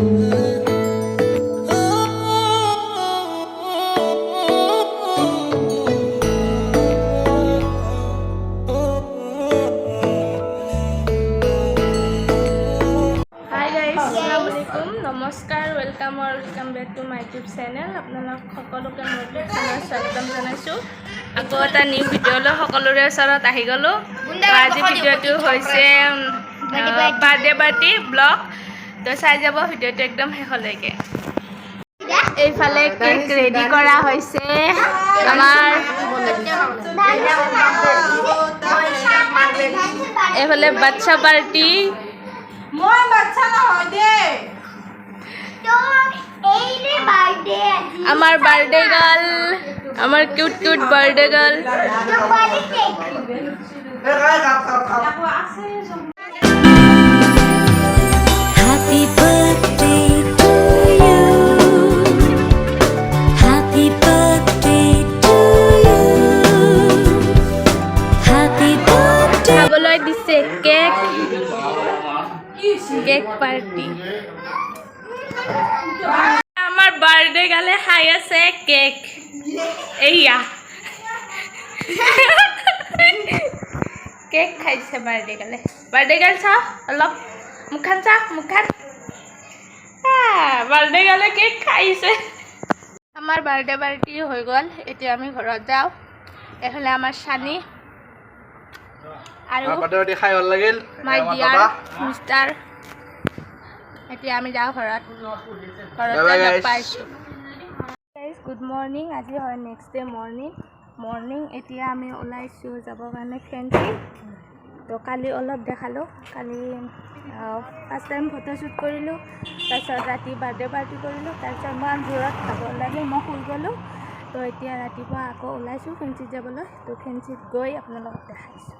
নমস্কাৰ welcome back to my YouTube channel আপোনালোক সকলোকে মোৰ চেনেলত স্বাগতম জনাইছোঁ আকৌ এটা নিউ ভিডিঅ'লৈ সকলোৰে ওচৰত আহি গ'লোঁ আজি ভিডিঅ'টো হৈছে বাৰ্থডে পাৰ্টি ব্লগ তো চাই যাব ভিডিঅ'টো একদম শেষলৈকে এইফালে কেক ৰেডি কৰা হৈছে আমাৰ এইফালে বাচ্চা পাৰ্টি মই বাচ্চা নহয় দে আমার বার্থডे গার্ল আমার cute cute birthday girl Happy birthday to you. Happy birthday to you. Happy birthday. খাবলৈ দিছে কেক কেক পার্টি আমার বার্থডে গালে খাই আছে কেক এইয়া কেক খাইছে বার্থডে গাল চাও অলপ মুখান চা মুখান বার্থডে গালে কেক খাইছে আমার বার্থডে পার্টি হৈ গ'ল এতিয়া আমি ঘৰত যাওঁ এফালে আমাৰ সানি আৰু বাৰ্থডে পাৰ্টি খাই ভাল লাগিল মাই ডিয়াৰ মিষ্টাৰ এতিয়া আমি যাওঁ ঘৰত পাইছোঁ গাইজ গুড মৰ্ণিং আজি হয় নেক্সট ডে মৰ্ণিং এতিয়া আমি ওলাইছোঁ যাবৰ কাৰণে ফেঞ্চি তো কালি অলপ দেখালোঁ কালি ফাৰ্ষ্ট টাইম ফটোশ্বুট কৰিলোঁ তাৰপিছত ৰাতি বাৰ্থডে পাৰ্টি কৰিলোঁ তাৰপিছত ইমান জোৰত খাব লাগে মই শুই গ'লোঁ তো এতিয়া ৰাতিপুৱা আকৌ ওলাইছোঁ ফেঞ্চিত যাবলৈ তো ফেঞ্চিত গৈ আপোনালোকক দেখাইছোঁ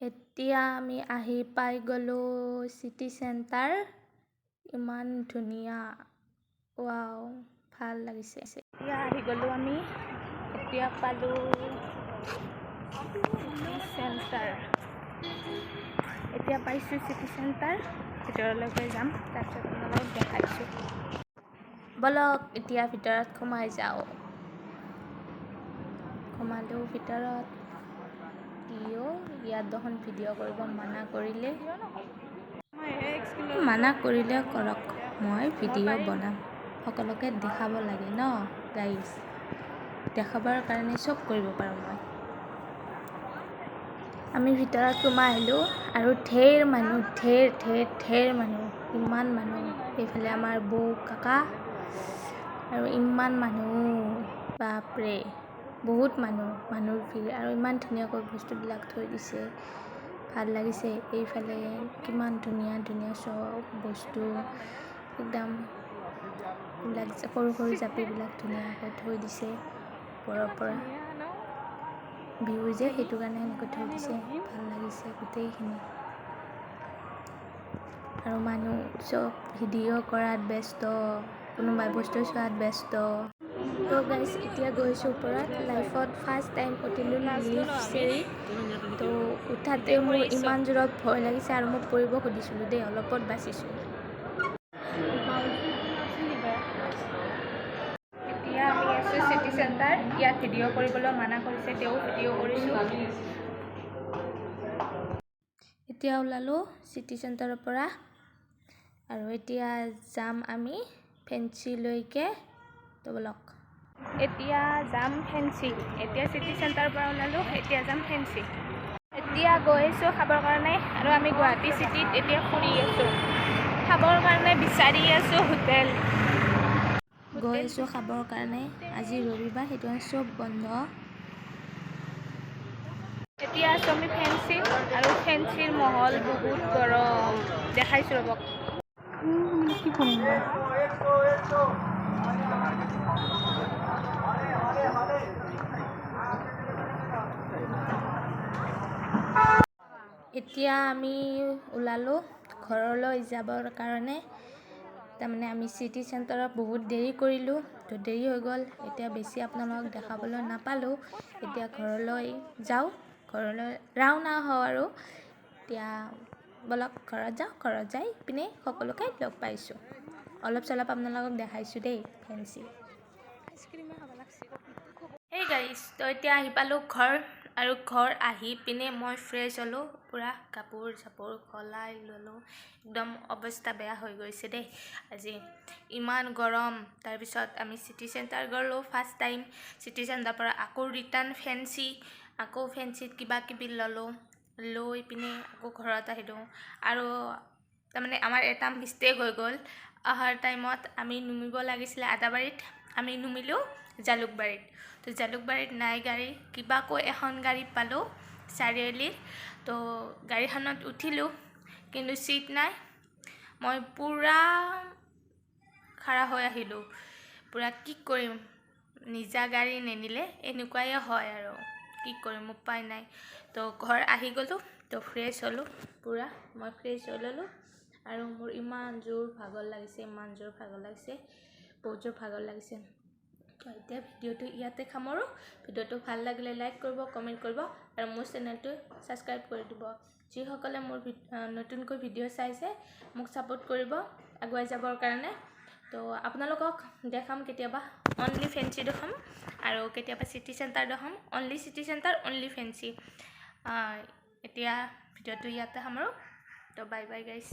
এতিয়া আমি আহি পাই গ'লোঁ চিটি চেণ্টাৰ ইমান ধুনীয়া ৱাও ভাল লাগিছে এতিয়া আহি গ'লোঁ আমি এতিয়া পালোঁ চিটি চেণ্টাৰ এতিয়া পাইছোঁ চিটি চেণ্টাৰ ভিতৰলৈকে যাম তাৰপিছত আপোনালোকক দেখাইছোঁ বলক এতিয়া ভিতৰত সোমাই যাওঁ সোমালোঁ ভিতৰত ইয়াত দেখোন ভিডিঅ' কৰিব মানা কৰিলে কৰক মই ভিডিঅ' বনাম সকলোকে দেখাব লাগে ন গাইজ দেখাবৰ কাৰণে চব কৰিব পাৰোঁ মই আমি ভিতৰত সোমাই আহিলোঁ আৰু ঢেৰ মানুহ ইমান মানুহ এইফালে আমাৰ বৌ কাকা আৰু ইমান মানুহ বাপৰে বহুত মানুহৰ ভিৰ আৰু ইমান ধুনীয়াকৈ বস্তুবিলাক থৈ দিছে ভাল লাগিছে এইফালে কিমান ধুনীয়া চব বস্তু একদম এইবিলাক সৰু জাপিবিলাক ধুনীয়াকৈ থৈ দিছে ওপৰৰ পৰা ভিউ যে সেইটো কাৰণে এনেকৈ থৈ দিছে ভাল লাগিছে গোটেইখিনি আৰু মানুহ চব ভিডিঅ' কৰাত ব্যস্ত কোনোবাই বস্তু চোৱাত ব্যস্ত তো গাইজ এতিয়া গৈছোঁ ওপৰত লাইফত ফাৰ্ষ্ট টাইম উঠিলোঁ লিফ্ট চেৰি তো উঠাতে মোৰ ইমান জোৰত ভয় লাগিছে আৰু মই পৰিব সুধিছিলোঁ দেই অলপত বাচিছোঁ এতিয়া আমি আছোঁ চিটি চেণ্টাৰ ইয়াত ভিডিঅ' কৰিবলৈ মানা কৰিছে তেওঁ ভিডিঅ' কৰিছোঁ এতিয়া ওলালোঁ চিটি চেণ্টাৰৰ পৰা আৰু এতিয়া যাম আমি ফেঞ্চিলৈকে তো বলক এতিয়া যাম ফেঞ্চি এতিয়া চিটি চেণ্টাৰৰ পৰা ওলালোঁ এতিয়া যাম ফেঞ্চি এতিয়া গৈ আছোঁ খাবৰ কাৰণে আৰু আমি গুৱাহাটী চিটিত এতিয়া ফুৰি আছোঁ খাবৰ কাৰণে বিচাৰি আছোঁ হোটেল গৈ আছোঁ খাবৰ কাৰণে আজি ৰবিবাৰ সেইটো চব বন্ধ এতিয়া আছোঁ আমি ফেঞ্চিত আৰু ফেঞ্চিৰ মহল বহুত গৰম দেখাইছোঁ ৰ'বক কি কৰিম এতিয়া আমি ওলালোঁ ঘৰলৈ যাবৰ কাৰণে তাৰমানে আমি চিটি চেণ্টাৰত বহুত দেৰি কৰিলোঁ তো দেৰি হৈ গ'ল এতিয়া বেছি আপোনালোকক দেখাবলৈ নাপালোঁ এতিয়া ঘৰলৈ যাওঁ ঘৰলৈ ৰাওনা হওঁ আৰু এতিয়া বলক ঘৰত যাওঁ ঘৰত যাই পিনে সকলোকে লগ পাইছোঁ অলপ চলপ আপোনালোকক দেখাইছোঁ দেই ফেঞ্চি আইচক্ৰীমে খাব লাগছে এই গাইছ তো এতিয়া আহি পালোঁ ঘৰ আৰু ঘৰ আহি পিনে মই ফ্ৰেছ হ'লোঁ পূৰা কাপোৰ চাপোৰ সলাই ল'লোঁ একদম অৱস্থা বেয়া হৈ গৈছে দেই আজি ইমান গৰম তাৰপিছত আমি চিটি চেণ্টাৰ গ'লোঁ ফাৰ্ষ্ট টাইম চিটি চেণ্টাৰৰ পৰা আকৌ ৰিটাৰ্ণ ফেঞ্চি আকৌ ফেঞ্চিত কিবা কিবি ল'লোঁ লৈ পিনে আকৌ ঘৰত আহিলোঁ আৰু তাৰমানে আমাৰ এটা মিষ্টেক হৈ গ'ল অহাৰ টাইমত আমি নুমিব লাগিছিলে আদাবাৰীত আমি নুমিলোঁ জালুকবাৰীত তো জালুকবাৰীত নাই গাড়ী কিবাকৈ এখন গাড়ী পালোঁ চাৰিআলিত তো গাড়ীখনত উঠিলোঁ কিন্তু চিট নাই মই পূৰা খাৰা হৈ আহিলোঁ পূৰা কি কৰিম নিজা গাড়ী নিনিলে এনেকুৱাই হয় আৰু কি কৰিম উপায় নাই তো ঘৰ আহি গ'লোঁ তো ফ্ৰেছ হ'লোঁ পূৰা মই ফ্ৰেছ হৈ ল'লোঁ আৰু মোৰ ইমান জোৰ ভাগৰ লাগিছে বহুত জোৰ ভাগৰ লাগিছে তো এতিয়া ভিডিঅ'টো ইয়াতে সামৰোঁ ভিডিঅ'টো ভাল লাগিলে লাইক কৰিব কমেণ্ট কৰিব আৰু মোৰ চেনেলটো ছাবস্ক্ৰাইব কৰি দিব যিসকলে মোৰ নতুনকৈ ভিডিঅ' চাইছে মোক ছাপোৰ্ট কৰিব আগুৱাই যাবৰ কাৰণে তো আপোনালোকক দেখাম কেতিয়াবা অনলি ফেঞ্চি দেখাম আৰু কেতিয়াবা চিটি চেণ্টাৰ দেখাম only city centre only fancy এতিয়া ভিডিঅ'টো ইয়াতে সামৰোঁ তো বাই বাই গাইছ